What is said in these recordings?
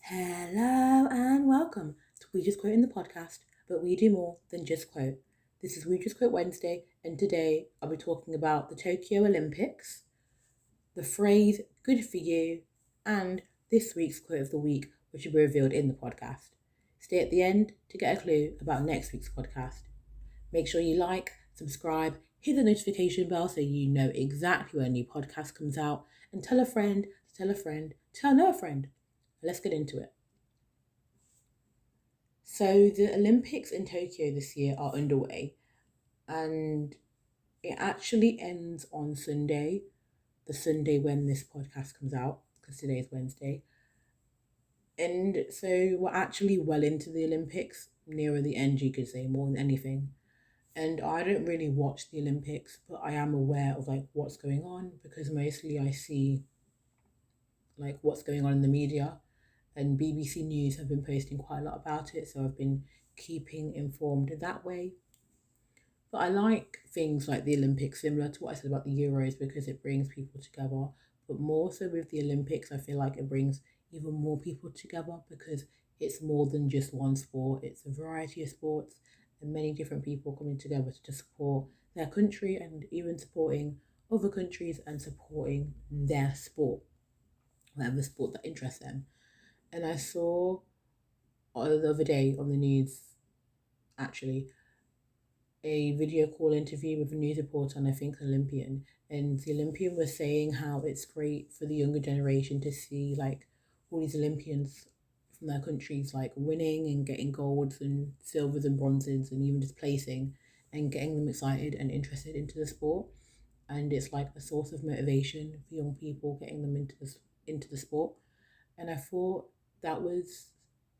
Hello and welcome to Wejustquoting the podcast, but we do more than just quote. This is Wejustquote Wednesday, and today I'll be talking about the Tokyo Olympics, the phrase "good for you," and this week's quote of the week, which will be revealed in the podcast. Stay at the end to get a clue about next week's podcast. Make sure you like, subscribe, hit the notification bell so you know exactly when a new podcast comes out, and tell a friend, tell a friend, tell another friend. Let's get into it. So the Olympics in Tokyo this year are underway, and it actually ends on Sunday, the Sunday when this podcast comes out, because today is Wednesday. And so we're actually well into the Olympics, nearer the end, you could say, more than anything. And I don't really watch the Olympics, but I am aware of what's going on, because mostly I see what's going on in the media, and BBC News have been posting quite a lot about it, so I've been keeping informed that way. But I like things like the Olympics, similar to what I said about the Euros, because it brings people together. But more so with the Olympics, I feel like it brings even more people together, because it's more than just one sport. It's a variety of sports and many different people coming together to support their country and even supporting other countries and supporting their sport, whatever sport that interests them. And I saw the other day on the news, actually, a video call interview with a news reporter and I think an Olympian. And the Olympian was saying how it's great for the younger generation to see all these Olympians from their countries winning and getting golds and silvers and bronzes and even just placing and getting them excited and interested into the sport. And it's like a source of motivation for young people, getting them into the sport. And I thought that was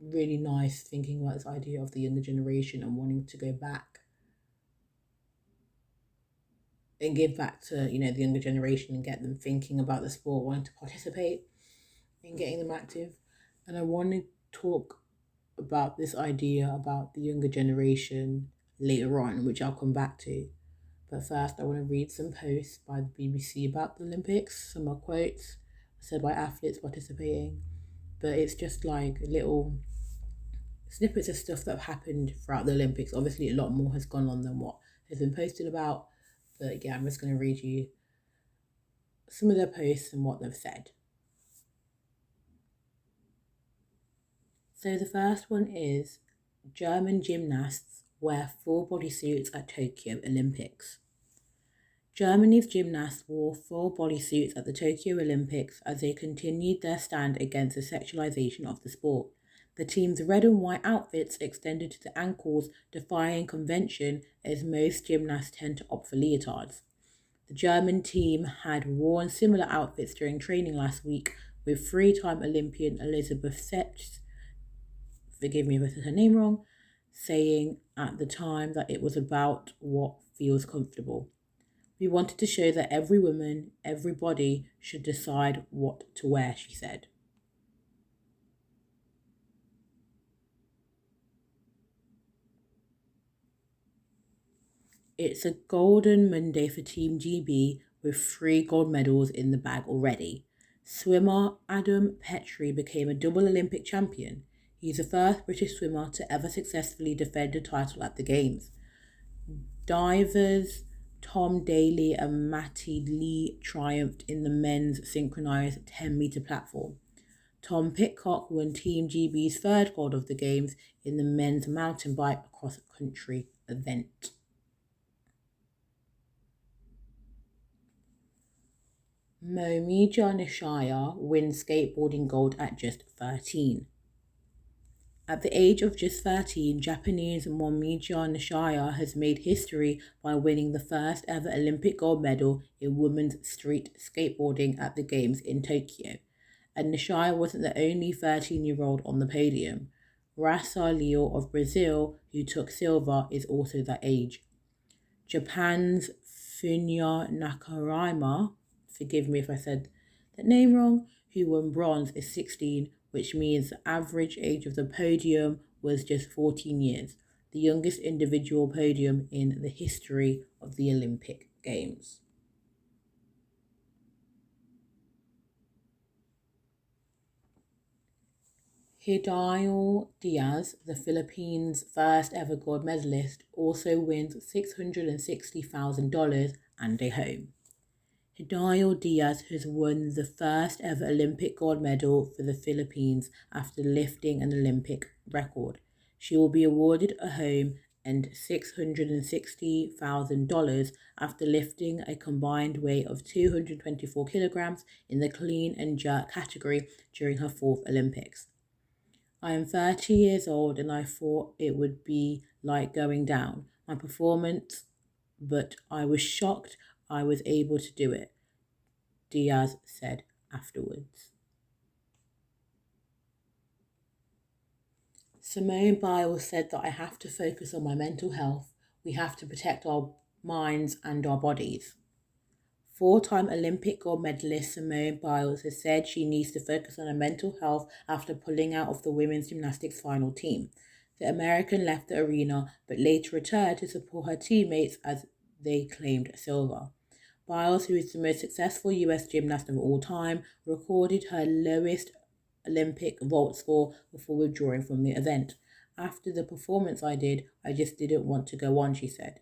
really nice, thinking about this idea of the younger generation and wanting to go back and give back to the younger generation and get them thinking about the sport, wanting to participate and getting them active. And I want to talk about this idea about the younger generation later on, which I'll come back to. But first, I want to read some posts by the BBC about the Olympics. Some are quotes said by athletes participating, but it's just little snippets of stuff that have happened throughout the Olympics. Obviously, a lot more has gone on than what has been posted about, but yeah, I'm just going to read you some of their posts and what they've said. So the first one is, German gymnasts wear full bodysuits at Tokyo Olympics. Germany's gymnasts wore full bodysuits at the Tokyo Olympics as they continued their stand against the sexualization of the sport. The team's red and white outfits extended to the ankles, defying convention as most gymnasts tend to opt for leotards. The German team had worn similar outfits during training last week, with three-time Olympian Elizabeth Seps, forgive me if I said her name wrong, saying at the time that it was about what feels comfortable. We wanted to show that every woman, every body should decide what to wear, she said. It's a golden Monday for Team GB with 3 gold medals in the bag already. Swimmer Adam Petrie became a double Olympic champion. He's the first British swimmer to ever successfully defend a title at the Games. Divers Tom Daley and Matty Lee triumphed in the men's synchronised 10-metre platform. Tom Pitcock won Team GB's third gold of the Games in the men's mountain bike cross-country event. Momija Nishaya wins skateboarding gold at just 13. At the age of just 13, Japanese Momija Nishaya has made history by winning the first ever Olympic gold medal in women's street skateboarding at the Games in Tokyo. And Nishaya wasn't the only 13-year-old on the podium. Rasa Leo of Brazil, who took silver, is also that age. Japan's Funya Nakarima, forgive me if I said that name wrong, who won bronze, is 16, which means the average age of the podium was just 14 years, the youngest individual podium in the history of the Olympic Games. Hidayal Diaz, the Philippines' first ever gold medalist, also wins $660,000 and a home. Hidayal Diaz has won the first ever Olympic gold medal for the Philippines after lifting an Olympic record. She will be awarded a home and $660,000 after lifting a combined weight of 224 kilograms in the clean and jerk category during her fourth Olympics. I am 30 years old and I thought it would be like going down. My performance, but I was shocked I was able to do it, Diaz said afterwards. Simone Biles said that I have to focus on my mental health. We have to protect our minds and our bodies. Four-time Olympic gold medalist Simone Biles has said she needs to focus on her mental health after pulling out of the women's gymnastics final team. The American left the arena but later returned to support her teammates as they claimed silver. Biles, who is the most successful US gymnast of all time, recorded her lowest Olympic vault score before withdrawing from the event. After the performance I just didn't want to go on, she said.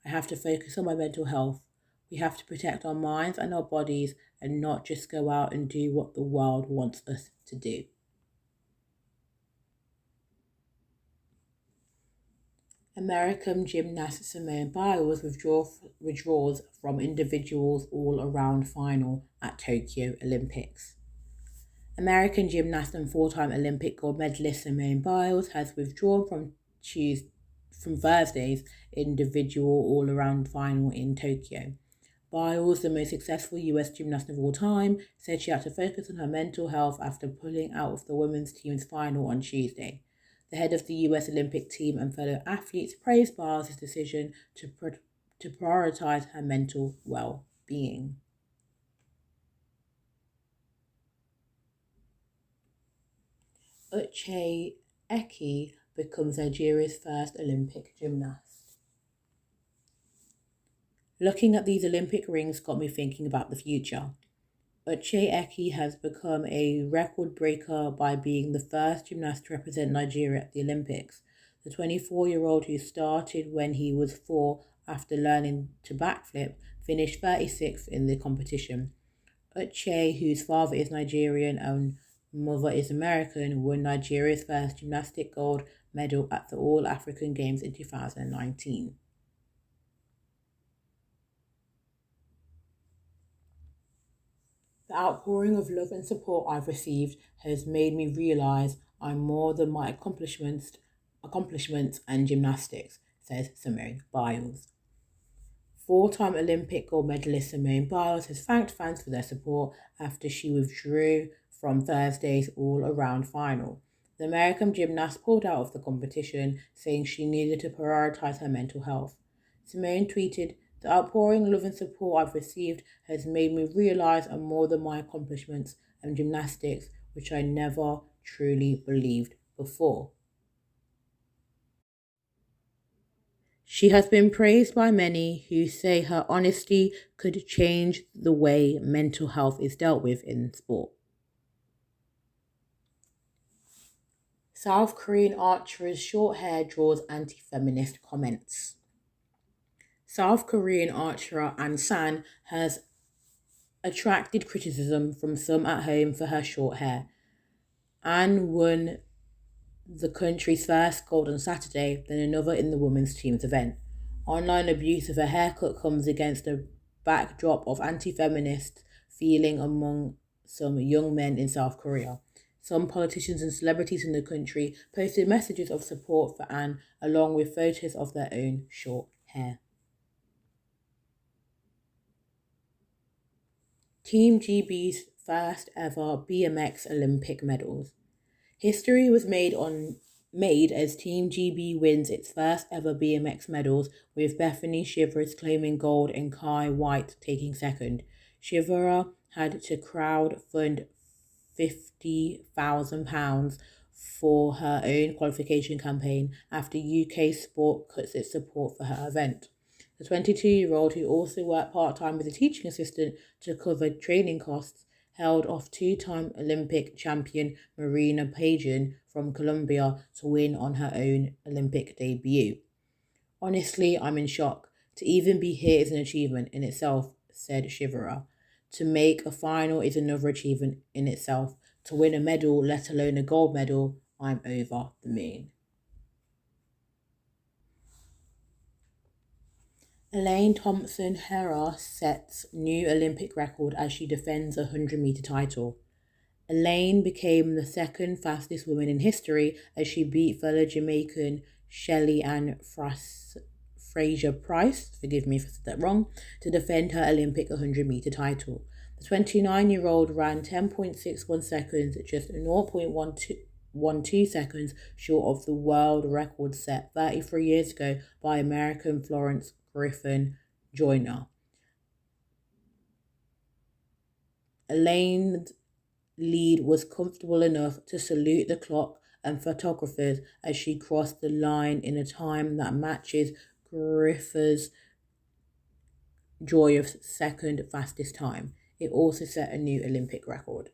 I have to focus on my mental health. We have to protect our minds and our bodies and not just go out and do what the world wants us to do. American gymnast Simone Biles withdraws from individuals all-around final at Tokyo Olympics. American gymnast and four-time Olympic gold medalist Simone Biles has withdrawn from Thursday's individual all-around final in Tokyo. Biles, the most successful US gymnast of all time, said she had to focus on her mental health after pulling out of the women's team's final on Tuesday. The head of the US Olympic team and fellow athletes praised Biles' decision to prioritize her mental well-being. Wejustquoting becomes Nigeria's first Olympic gymnast. Looking at these Olympic rings got me thinking about the future. Wejustquoting has become a record breaker by being the first gymnast to represent Nigeria at the Olympics. The 24-year-old who started when he was 4 after learning to backflip finished 36th in the competition. Wejustquoting, whose father is Nigerian and mother is American, won Nigeria's first gymnastic gold medal at the All-African Games in 2019. The outpouring of love and support I've received has made me realise I'm more than my accomplishments and gymnastics, says Simone Biles. Four-time Olympic gold medalist Simone Biles has thanked fans for their support after she withdrew from Thursday's all-around final. The American gymnast pulled out of the competition, saying she needed to prioritise her mental health. Simone tweeted, "The outpouring love and support I've received has made me realise I'm more than my accomplishments and gymnastics, which I never truly believed before." She has been praised by many who say her honesty could change the way mental health is dealt with in sport. South Korean archer's short hair draws anti-feminist comments. South Korean archer An San has attracted criticism from some at home for her short hair. An won the country's first gold on Saturday, then another in the women's team's event. Online abuse of her haircut comes against a backdrop of anti-feminist feeling among some young men in South Korea. Some politicians and celebrities in the country posted messages of support for An, along with photos of their own short hair. Team GB's first ever BMX Olympic medals. History was made as Team GB wins its first ever BMX medals, with Bethany Shivers claiming gold and Kai White taking second. Shivera had to crowdfund £50,000 for her own qualification campaign after UK Sport cuts its support for her event. The 22-year-old, who also worked part-time as a teaching assistant to cover training costs, held off two-time Olympic champion Marina Pageant from Colombia to win on her own Olympic debut. Honestly, I'm in shock. To even be here is an achievement in itself, said Shivera. To make a final is another achievement in itself. To win a medal, let alone a gold medal, I'm over the moon. Elaine Thompson-Herah sets new Olympic record as she defends a 100-meter title. Elaine became the second fastest woman in history as she beat fellow Jamaican Shelley Ann Fraser-Price, forgive me if I said that wrong, to defend her Olympic 100-meter title. The 29-year-old ran 10.61 seconds, just 0.12 seconds short of the world record set 33 years ago by American Florence Griffin Joyner. Elaine's lead was comfortable enough to salute the clock and photographers as she crossed the line in a time that matches Griffin's joy of second fastest time. It also set a new Olympic record.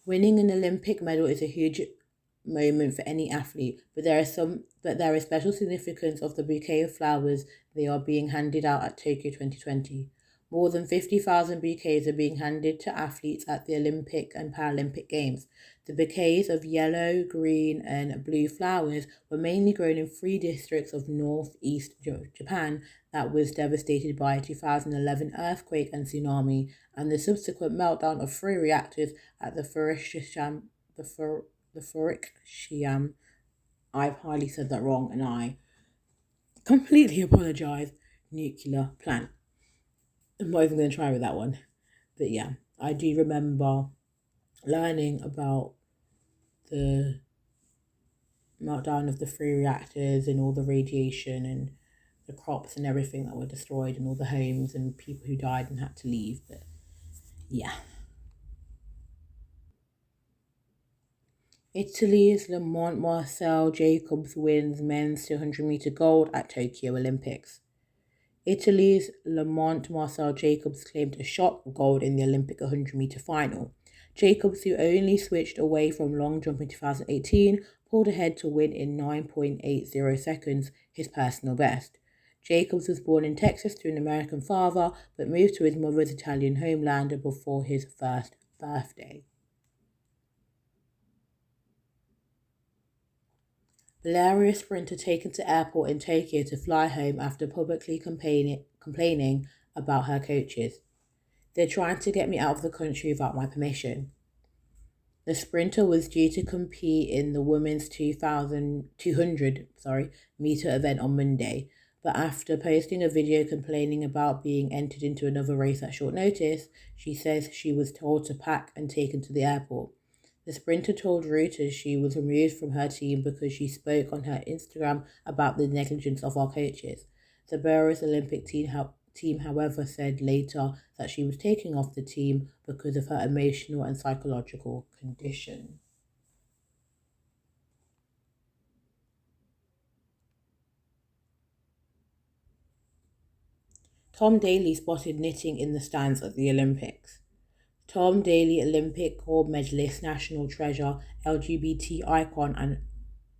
Winning an Olympic medal is a huge moment for any athlete, but there is special significance of the bouquet of flowers they are being handed out at Tokyo 2020. More than 50,000 bouquets are being handed to athletes at the Olympic and Paralympic Games. The bouquets of yellow, green, and blue flowers were mainly grown in 3 districts of northeast Japan that was devastated by a 2011 earthquake and tsunami, and the subsequent meltdown of 3 reactors at the Fukushima. I've highly said that wrong, and I completely apologize. Nuclear plant. I'm not even going to try with that one. But yeah, I do remember learning about the meltdown of the 3 reactors and all the radiation and the crops and everything that were destroyed and all the homes and people who died and had to leave. But yeah. Italy's Lamont Marcel Jacobs wins men's 200-meter gold at Tokyo Olympics. Italy's Lamont Marcel Jacobs claimed a shot of gold in the Olympic 100-meter final. Jacobs, who only switched away from long jump in 2018, pulled ahead to win in 9.80 seconds, his personal best. Jacobs was born in Texas to an American father, but moved to his mother's Italian homeland before his first birthday. Belarus sprinter taken to airport in Tokyo to fly home after publicly complaining about her coaches. They're trying to get me out of the country without my permission. The sprinter was due to compete in the women's 200 meter event on Monday, but after posting a video complaining about being entered into another race at short notice, she says she was told to pack and taken to the airport. The sprinter told Reuters she was removed from her team because she spoke on her Instagram about the negligence of our coaches. The Belarus Olympic team, however, said later that she was taken off the team because of her emotional and psychological condition. Tom Daley spotted knitting in the stands at the Olympics. Tom Daley, Olympic gold medalist, national treasure, LGBT icon and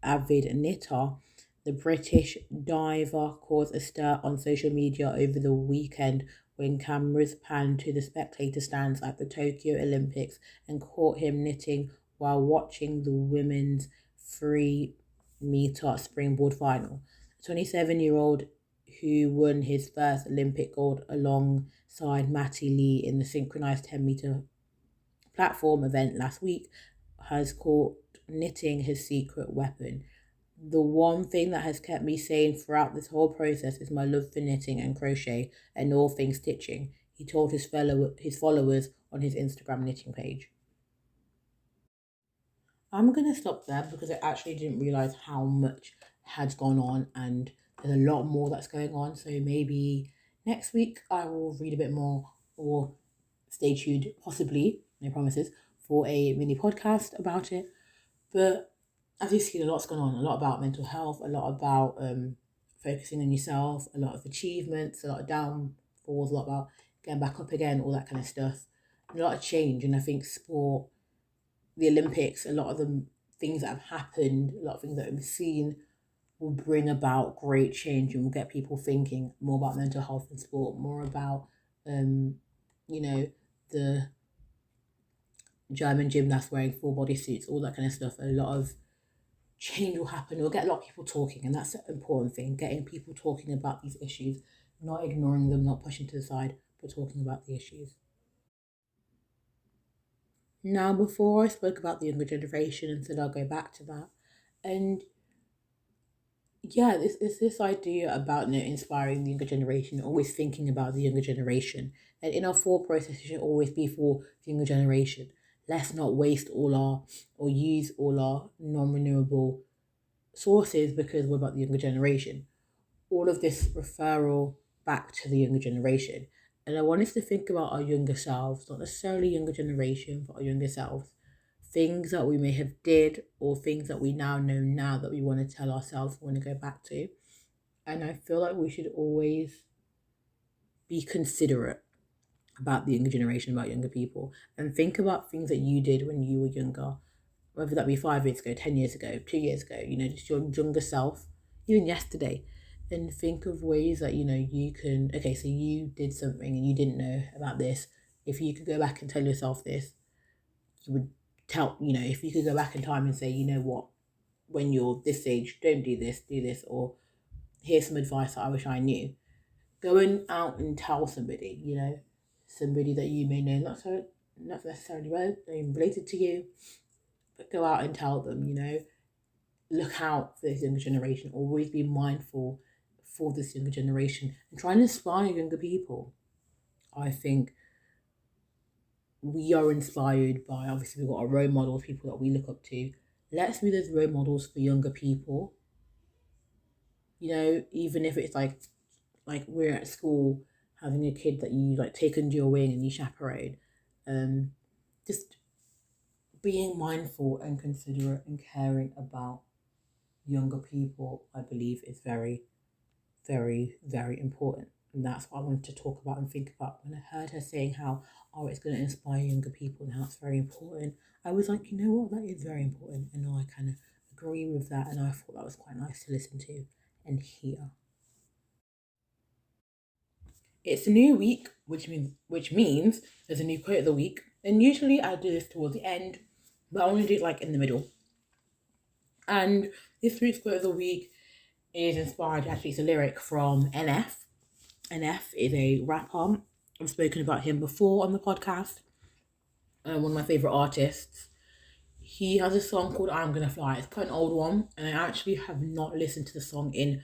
avid knitter, the British diver caused a stir on social media over the weekend when cameras panned to the spectator stands at the Tokyo Olympics and caught him knitting while watching the women's 3-meter springboard final. The 27-year-old, who won his first Olympic gold alongside Matty Lee in the synchronized 10-meter platform event last week, has called knitting his secret weapon. The one thing that has kept me sane throughout this whole process is my love for knitting and crochet and all things stitching, he told his followers on his Instagram knitting page. I'm going to stop there because I actually didn't realise how much had gone on, and there's a lot more that's going on. So maybe next week I will read a bit more, or stay tuned, possibly, no promises, for a mini podcast about it. But as you've seen, a lot's gone on, a lot about mental health, a lot about focusing on yourself, a lot of achievements, a lot of downfalls, a lot about getting back up again, all that kind of stuff. A lot of change. And I think sport, the Olympics, a lot of the things that have happened, a lot of things that we've seen will bring about great change and will get people thinking more about mental health in sport, more about, the German gymnasts wearing full body suits, all that kind of stuff. A lot of change will happen. We'll get a lot of people talking, and that's an important thing, getting people talking about these issues, not ignoring them, not pushing to the side, but talking about the issues. Now, before I spoke about the younger generation and said I'll go back to that, and yeah, this idea about inspiring the younger generation, always thinking about the younger generation, and in our thought process, it should always be for the younger generation. Let's not waste or use all our non-renewable sources because we're about the younger generation. All of this referral back to the younger generation. And I want us to think about our younger selves, not necessarily younger generation, but our younger selves. Things that we may have did or things that we now know now that we want to tell ourselves we want to go back to. And I feel like we should always be considerate about the younger generation, about younger people, and think about things that you did when you were younger, whether that be 5 years ago, 10 years ago, 2 years ago, just your younger self, even yesterday. And think of ways that, you can, okay, so you did something and you didn't know about this. If you could go back and tell yourself this, you would tell, if you could go back in time and say, you know what, when you're this age, don't do this, or here's some advice that I wish I knew. Going out and tell somebody, somebody that you may know, not necessarily related to you, but go out and tell them, look out for this younger generation. Always be mindful for this younger generation and try and inspire younger people. I think we are inspired by, obviously we've got our role models, people that we look up to. Let's be those role models for younger people. Even if it's like we're at school having a kid that you take under your wing and you chaperone, just being mindful and considerate and caring about younger people, I believe, is very, very, very important. And that's what I wanted to talk about and think about. When I heard her saying how, it's going to inspire younger people and how it's very important, I was like, you know what, that is very important. And I kind of agree with that. And I thought that was quite nice to listen to and hear. It's a new week, which means there's a new quote of the week. And usually I do this towards the end, but I want to do it in the middle. And this week's quote of the week is inspired, actually it's a lyric from NF. NF is a rapper. I've spoken about him before on the podcast. One of my favourite artists. He has a song called I'm Gonna Fly. It's quite an old one, and I actually have not listened to the song in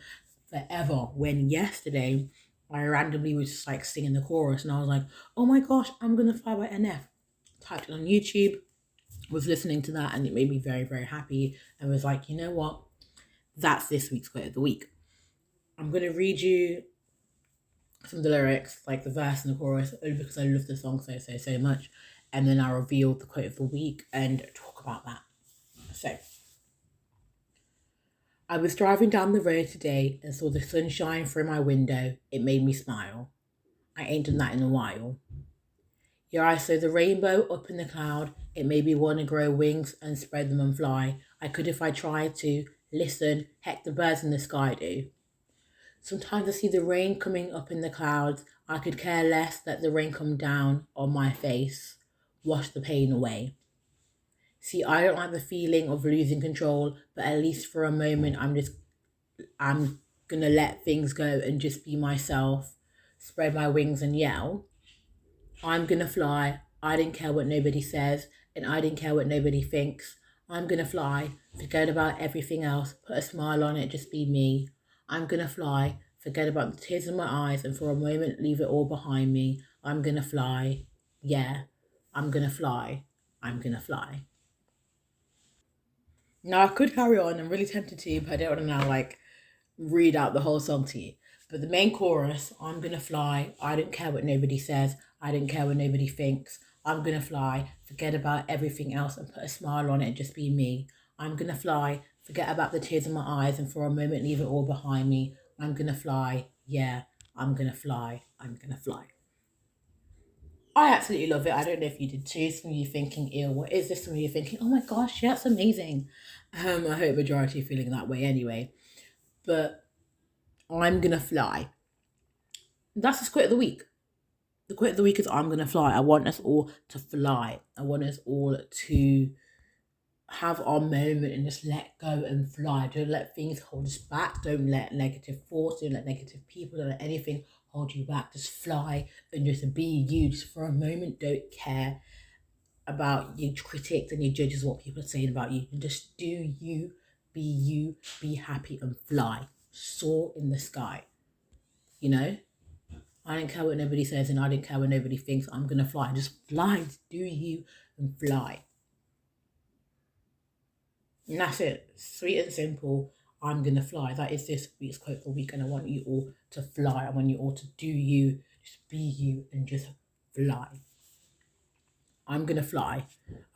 forever. When yesterday, I randomly was just singing the chorus, and I was like, oh my gosh, I'm Gonna Fly by NF. Typed it on YouTube, was listening to that, and it made me very, very happy, and was like, you know what? That's this week's quote of the week. I'm going to read you some of the lyrics, the verse and the chorus, only because I love the song so much. And then I'll reveal the quote of the week and talk about that. So, I was driving down the road today and saw the sun shine through my window. It made me smile. I ain't done that in a while. Yeah, I saw the rainbow up in the cloud. It made me want to grow wings and spread them and fly. I could if I tried to. Listen, heck, the birds in the sky do. Sometimes I see the rain coming up in the clouds. I could care less, let the rain come down on my face. Wash the pain away. See, I don't like the feeling of losing control, but at least for a moment, I'm gonna let things go and just be myself. Spread my wings and yell. I'm gonna fly. I didn't care what nobody says, and I didn't care what nobody thinks. I'm gonna fly. Forget about everything else. Put a smile on it, just be me. I'm gonna fly. Forget about the tears in my eyes, and for a moment, leave it all behind me. I'm gonna fly. Yeah, I'm gonna fly. I'm gonna fly. Now, I could carry on. I'm really tempted to, but I don't want to now, read out the whole song to you. But the main chorus, I'm gonna fly. I don't care what nobody says. I don't care what nobody thinks. I'm gonna fly. Forget about everything else and put a smile on it and just be me. I'm gonna fly. Forget about the tears in my eyes and for a moment leave it all behind me. I'm gonna fly. Yeah, I'm gonna fly. I'm gonna fly. I absolutely love it. I don't know if you did too. Some of you thinking, ew, what is this? Some of you thinking, oh my gosh, yeah, that's amazing. I hope majority are feeling that way anyway. But I'm gonna fly. That's the quote of the week. The quote of the week is I'm gonna fly. I want us all to fly. I want us all to have our moment and just let go and fly. Don't let things hold us back. Don't let negative force, don't let negative people, don't let anything hold you back. Just fly and just be you. Just for a moment, don't care about your critics and your judges, what people are saying about you. And just do you, be happy and fly. Soar in the sky. You know? I don't care what nobody says and I don't care what nobody thinks. I'm gonna fly. Just fly. Just do you and fly. And that's it. Sweet and simple. I'm gonna fly. That is this week's quote of the week, and I want you all to fly. I want you all to do you, just be you, and just fly. I'm gonna fly.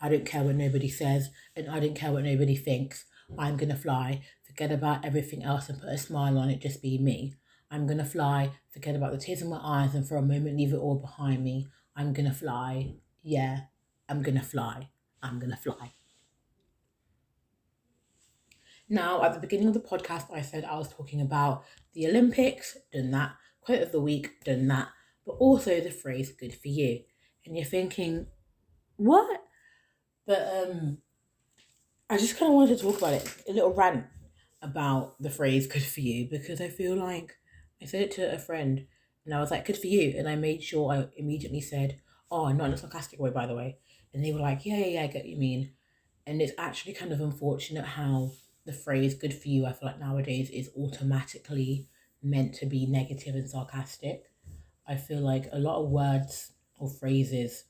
I don't care what nobody says, and I don't care what nobody thinks. I'm gonna fly. Forget about everything else and put a smile on it. Just be me. I'm gonna fly. Forget about the tears in my eyes, and for a moment, leave it all behind me. I'm gonna fly. Yeah, I'm gonna fly. I'm gonna fly. Now, at the beginning of the podcast, I said I was talking about the Olympics, done that, quote of the week, done that, but also the phrase good for you. And you're thinking, what? But I just kind of wanted to talk about it, a little rant about the phrase good for you, because I feel like I said it to a friend and I was like, good for you. And I made sure I immediately said, oh, not in a sarcastic way, by the way. And they were like, yeah, I get what you mean. And it's actually kind of unfortunate how the phrase good for you, I feel like nowadays is automatically meant to be negative and sarcastic. I feel like a lot of words or phrases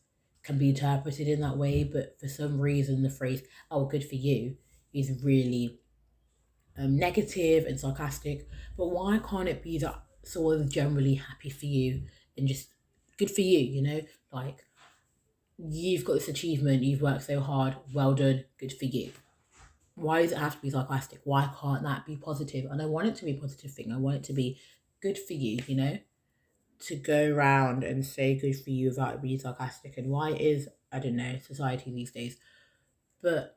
can be interpreted in that way, but for some reason the phrase, oh, good for you, is really negative and sarcastic. But why can't it be that sort of generally happy for you and just good for you, Like, you've got this achievement, you've worked so hard, well done, good for you. Why does it have to be sarcastic? Why can't that be positive? And I want it to be a positive thing. I want it to be good for you, to go around and say good for you without being sarcastic. And why is, I don't know, society these days. But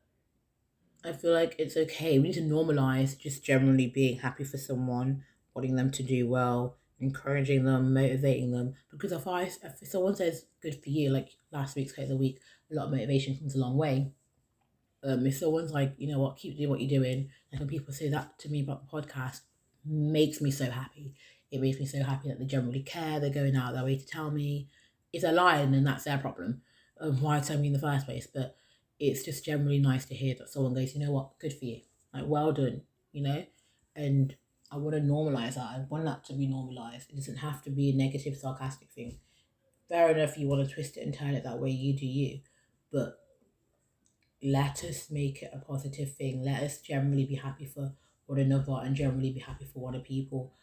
I feel like it's okay. We need to normalize just generally being happy for someone, wanting them to do well, encouraging them, motivating them. Because if someone says good for you, like last week's quote of the week, a lot of motivation comes a long way. If someone's like, you know what, keep doing what you're doing, like when people say that to me about the podcast, makes me so happy. It makes me so happy that they generally care. They're going out their way to tell me. If they're lying, then that's their problem. Why tell me in the first place? But it's just generally nice to hear that someone goes, you know what, good for you. Like, well done, And I want to normalize that. I want that to be normalized. It doesn't have to be a negative, sarcastic thing. Fair enough, you want to twist it and turn it that way, you do you. But let us make it a positive thing. Let us generally be happy for one another and generally be happy for other people,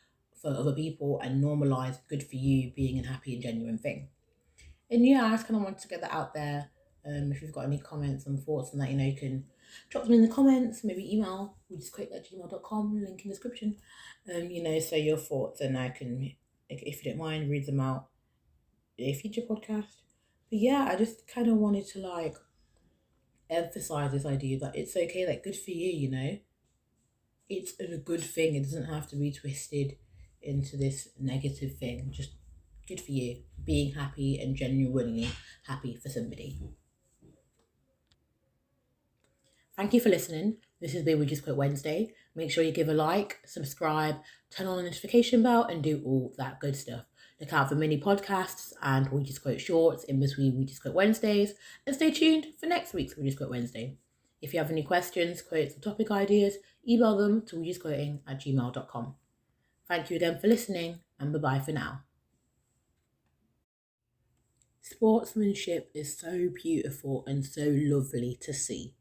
and normalize good for you being a happy and genuine thing. And yeah, I just kind of wanted to get that out there. If you've got any comments and thoughts on that, you can drop them in the comments, maybe email wjqwednesday@gmail.com, link in the description. Say your thoughts, and I can, if you don't mind, read them out in a future podcast. But yeah, I just kind of wanted to emphasize this idea that it's okay, like good for you, it's a good thing. It doesn't have to be twisted into this negative thing. Just good for you, being happy and genuinely happy for somebody. Thank you for listening. This has been We Just Quote Wednesday. Make sure you give a like, subscribe, turn on the notification bell, and do all that good stuff. Look out for mini podcasts and We Just Quote shorts in between We Just Quote Wednesdays, and stay tuned for next week's We Just Quote Wednesday. If you have any questions, quotes, or topic ideas, email them to wejustquoting@gmail.com. Thank you again for listening, and bye-bye for now. Sportsmanship is so beautiful and so lovely to see.